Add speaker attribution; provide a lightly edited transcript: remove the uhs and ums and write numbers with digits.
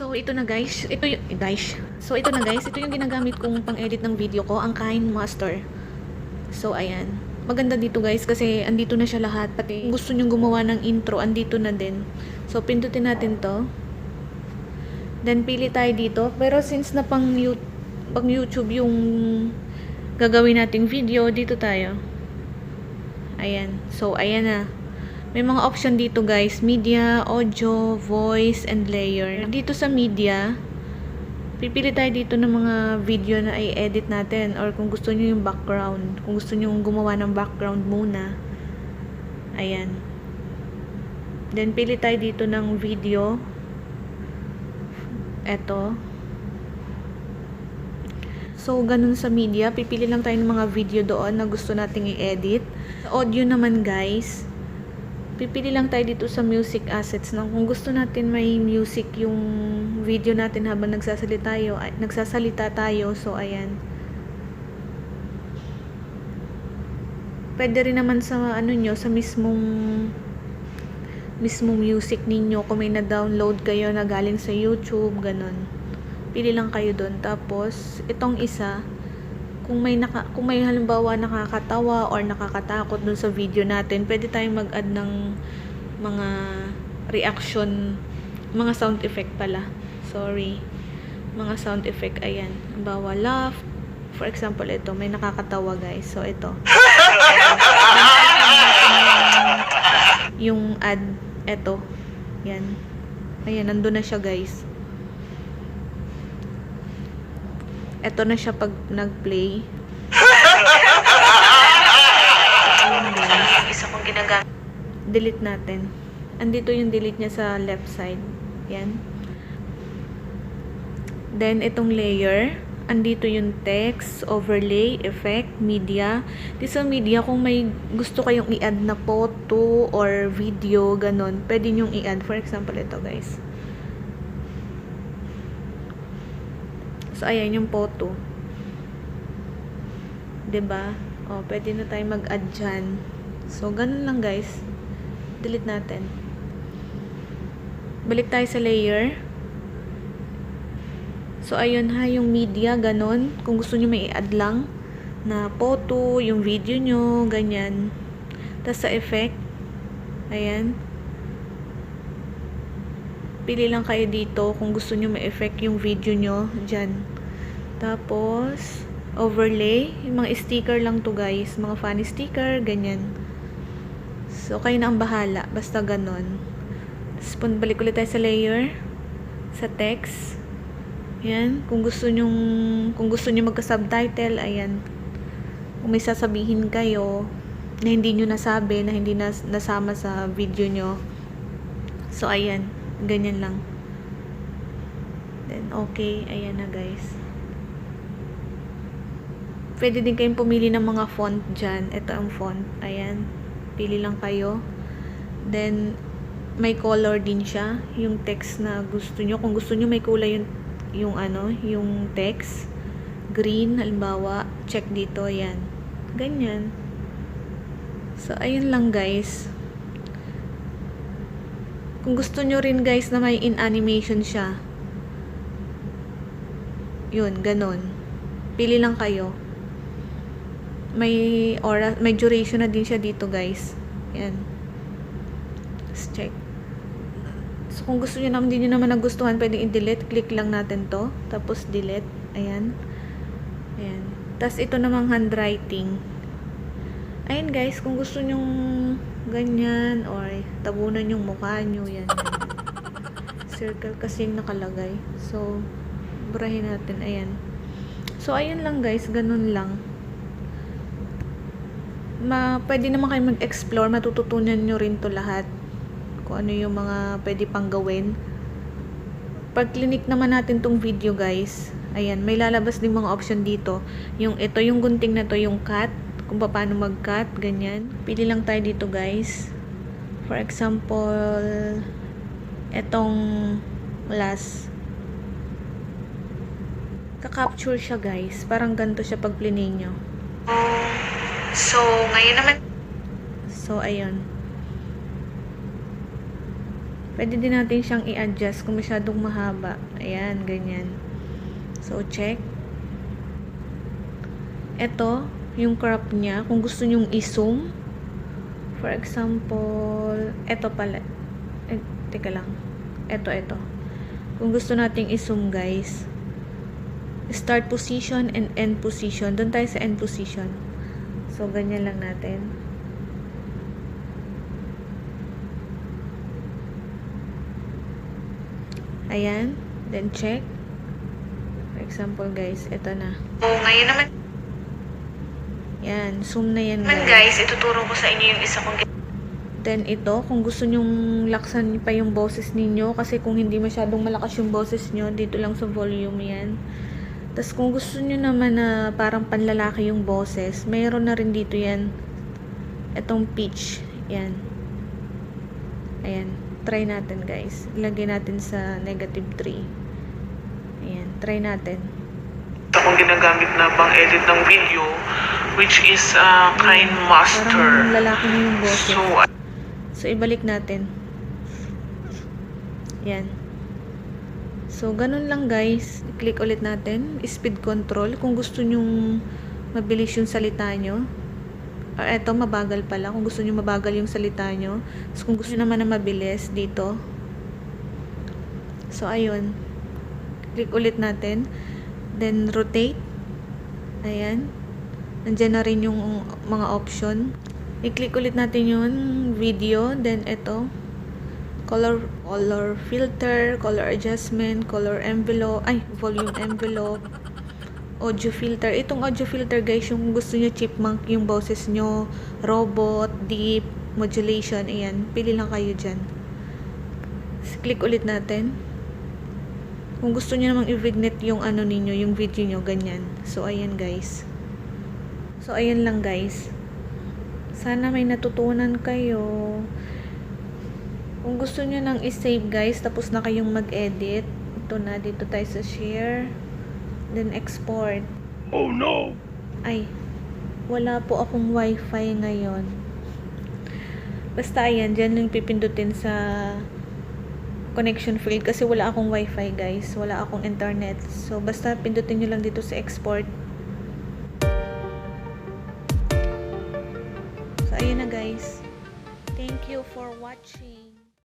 Speaker 1: So, ito na guys. So, ito na guys. Ito yung ginagamit kong pang-edit ng video ko. Ang Kind Master. So, ayan. Maganda dito guys kasi andito na siya lahat. Pati kung gusto nyong gumawa ng intro, andito na din. So, pindutin natin to. Then, pili tayo dito. Pero since na pang YouTube yung gagawin nating video, dito tayo. Ayan. So, ayan na. May mga option dito guys, media, audio, voice, and layer. Dito sa media, pipili tayo dito ng mga video na i-edit natin or kung gusto niyo yung background. Kung gusto niyo gumawa ng background muna. Ayan. Then, pili tayo dito ng video. Eto. So, ganun sa media. Pipili lang tayo ng mga video doon na gusto nating i-edit. Sa audio naman guys, pipili lang tayo dito sa music assets na kung gusto natin may music yung video natin habang nagsasalita tayo. So, ayan. Pwede rin naman sa sa mismong music ninyo kung may na-download kayo na galing sa YouTube, ganun. Pili lang kayo doon. Tapos, itong isa, kung may halimbawa nakakatawa or nakakatakot dun sa video natin, pwede tayong mag-add ng mga reaction, mga sound effect pala. Sorry. Mga sound effect, ayan. Halimbawa, laugh. For example, ito, may nakakatawa guys. So, ito. Yung add, ito. Yan. Ayan, nandun na siya guys. Ito na siya pag nag-play. Isa kong ginagamit. Delete natin. Andito yung delete niya sa left side. Yan. Then, itong layer. Andito yung text, overlay, effect, media. Dito sa media, kung may gusto kayong i-add na photo or video, ganon, pwede nyong i-add. For example, ito guys. So, ayan yung photo. 'Di ba? O, pwede na tayo mag-add dyan. So, ganun lang guys. Delete natin. Balik tayo sa layer. So, ayun ha, yung media, ganun. Kung gusto nyo may i-add lang na photo, yung video nyo, ganyan. Tapos sa effect, ayan. Pili lang kayo dito kung gusto nyo may effect yung video nyo dyan. Tapos, overlay. Yung mga sticker lang to guys. Mga funny sticker, ganyan. So, kayo na ang bahala. Basta ganon. Tapos, balik ulit tayo sa layer. Sa text. Ayan. Kung gusto nyo magka-subtitle, ayan. Kung may sasabihin kayo na hindi nyo nasabi, na hindi nasama sa video nyo. So, ayan. Ganyan lang. Then, okay. Ayan na, guys. Pwede din kayong pumili ng mga font dyan. Ito ang font. Ayan. Pili lang kayo. Then, may color din siya. Yung text na gusto nyo. Kung gusto nyo may kulay yung text. Green, halimbawa. Check dito. Ayan. Ganyan. So, ayun lang, guys. Kung gusto nyo rin guys na may in animation siya, yun, ganun. Pili lang kayo. May duration na din siya dito guys. Yan. Let's check. So kung gusto nyo naman, hindi nyo naman nagustuhan, pwedeng i-delete. Click lang natin to. Tapos delete. Ayan. Ayan. Tapos ito namang handwriting. Ayan guys, kung gusto nyong ganyan or tabunan yung mukha nyo, yan. Circle kasi nakalagay. So, burahin natin. Ayan. So, ayun lang guys. Ganun lang. Pwede naman kayo mag-explore. Matututunan nyo rin to lahat. Kung ano yung mga pwede pang gawin. Pag clinic naman natin tong video guys, ayan, may lalabas din mga option dito. Ito yung gunting na to, yung cut. Kung paano mag-cut, ganyan. Pili lang tayo dito guys. For example, etong last. Ka-capture siya guys. Parang ganito siya pag play nyo. So, ngayon naman. So, ayun. Pwede din natin siyang i-adjust kung masyadong mahaba. Ayan, ganyan. So, check. Ito, yung crop niya. Kung gusto nyong i-zoom. For example, ito pala. Teka lang. Ito. Kung gusto nating i-zoom, guys. Start position and end position. Doon tayo sa end position. So, ganyan lang natin. Ayan. Then, check. For example, guys, ito na.
Speaker 2: Ngayon naman.
Speaker 1: Yan. Zoom na yan,
Speaker 2: Guys, ituturo ko sa inyo yung isa kong
Speaker 1: Then, ito, kung gusto nyong laksan pa yung boses ninyo, kasi kung hindi masyadong malakas yung boses nyo, dito lang sa volume yan. Tapos, kung gusto nyo naman na parang panlalaki yung boses, mayroon na rin dito yan. Itong pitch. Yan. Ayan. Try natin, guys. Ilagay natin sa -3. Ayan. Try natin.
Speaker 2: Akong ginagamit na pang-edit ng video, which is Kind Master.
Speaker 1: Parang lalaki na yung boses. So, ibalik natin. Yan. So, ganun lang, guys. I-click ulit natin. Speed control. Kung gusto nyong mabilis yung salita nyo. Or eto, mabagal pala. Kung gusto nyo mabagal yung salita nyo. So, kung gusto nyo naman na mabilis, dito. So, ayun. Click ulit natin. Then, rotate. Ayan. Nandiyan na rin yung mga option. I-click ulit natin yung video. Then, ito. Color filter, color adjustment, color envelope, volume envelope, audio filter. Itong audio filter, guys, yung gusto nyo chipmunk yung boses nyo, robot, deep, modulation, ayan. Pili lang kayo dyan. Click ulit natin. Kung gusto nyo namang i-vignette yung ano ninyo, yung video nyo, ganyan. So, ayan, guys. So, ayan lang, guys. Sana may natutunan kayo. Kung gusto nyo nang i-save, guys, tapos na kayong mag-edit, ito na, dito tayo sa share. Then, export.
Speaker 2: Oh no!
Speaker 1: Ay, wala po akong wifi ngayon. Basta, ayan, dyan lang pipindutin sa connection field kasi wala akong wifi, guys. Wala akong internet. So, basta pindutin nyo lang dito sa export. So, ayun na, guys. Thank you for watching.